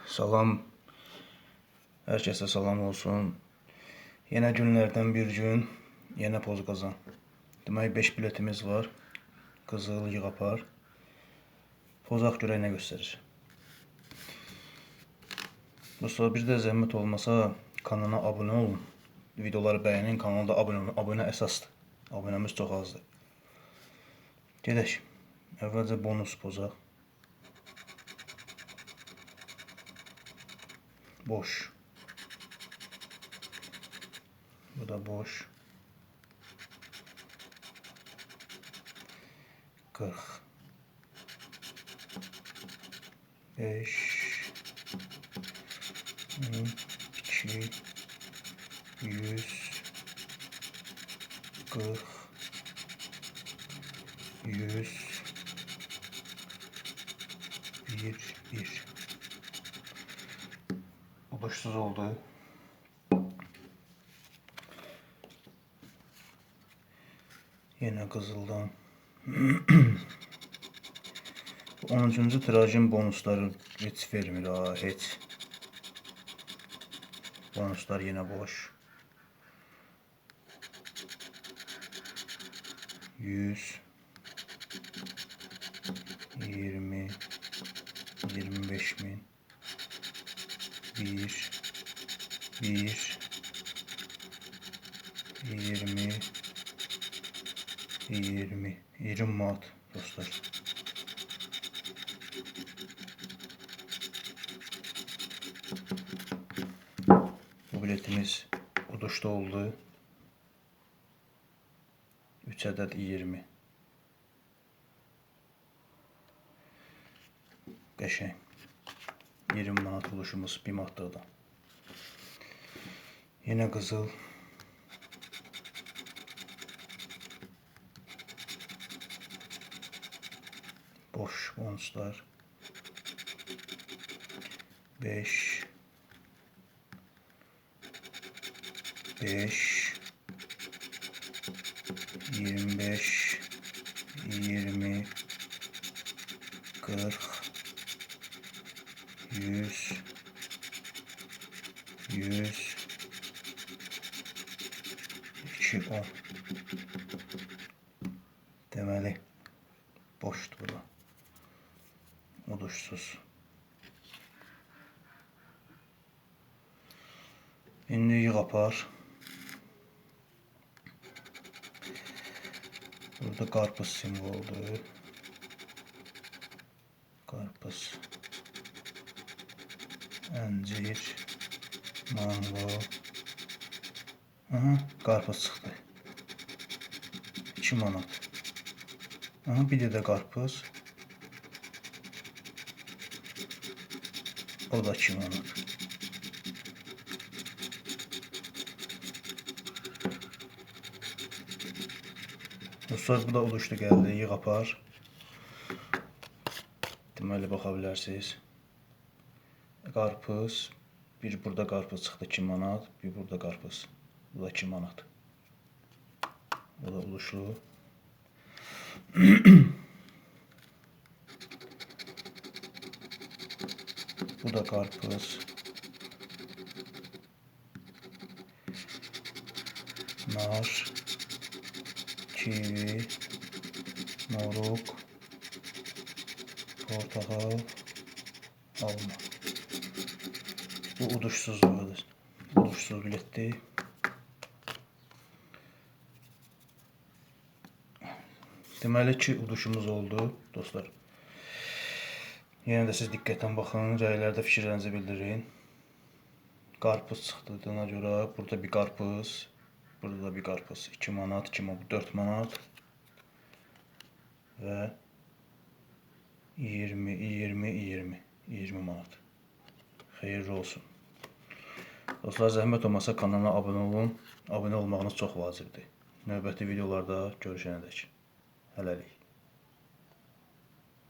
Salam, herkese salam olsun. Yine günlerden bir gün, yine poz qazan. Demək 5 biletimiz var. Qızıl, yığapar. Pozaq görək nə göstərir. Dostlar, bir də zəhmət olmasa kanala abunə olun. Videoları bəyənin, kanalda abunə əsasdır. Abunəmiz çox azdır. Gedək. Əvvəlcə bonus pozaq. Boş. Bu da boş. 40. 5. 2. 100. 40. 100. 1. Boşsuz oldu. Yine qızıldan. 13-cü tirajın bonusları heç vermir ha, heç. Bonuslar yine boş. 100. 20. 25 bin. 1. 20. 20 manat dostlar. Bu biletimiz uduşda oldu. 3 adet 20. Qəşəng. 20 manat oluşumuz bir manatlıqdan. Yine qızıl. Boş bonuslar. 5. 25. 20. 40. 100. 2, 10. Deməli boşdur bu da. Uduşsuz. İndi yığapar. Burada qarpız simvoldur. Qarpız. Əncir. Mango. Aha, qarpız çıxdı. 2 manat. Aha, bir də qarpız. O da 2 manat. Dostlar, bu da uduşdu gəldi, yığapar. Deməli baxa bilərsiniz. Qarpız. Bir burada qarpız çıxdı 2 manat. Bir burada qarpız. Bu da 2 manat. Bu da uduşlu. Bu da karpuz. Nar. Kivi. Moruk. Portakal. Alma. Bu uduşsuzluğudur. Uduşsuz bilettir. Deməli ki, uduşumuz oldu dostlar. Yenə də siz diqqətlə baxın, rəylərdə fikirlərinizi bildirin. Qarpız çıxdığına görə burada bir qarpız, burada da bir qarpız. 2 manat, 2 manat, 4 manat və 20 manat. Xeyirli olsun. Dostlar, zəhmət olmasa kanala abunə olun. Abunə olmağınız çox vacibdir. Növbəti videolarda görüşənədək. Hələlik.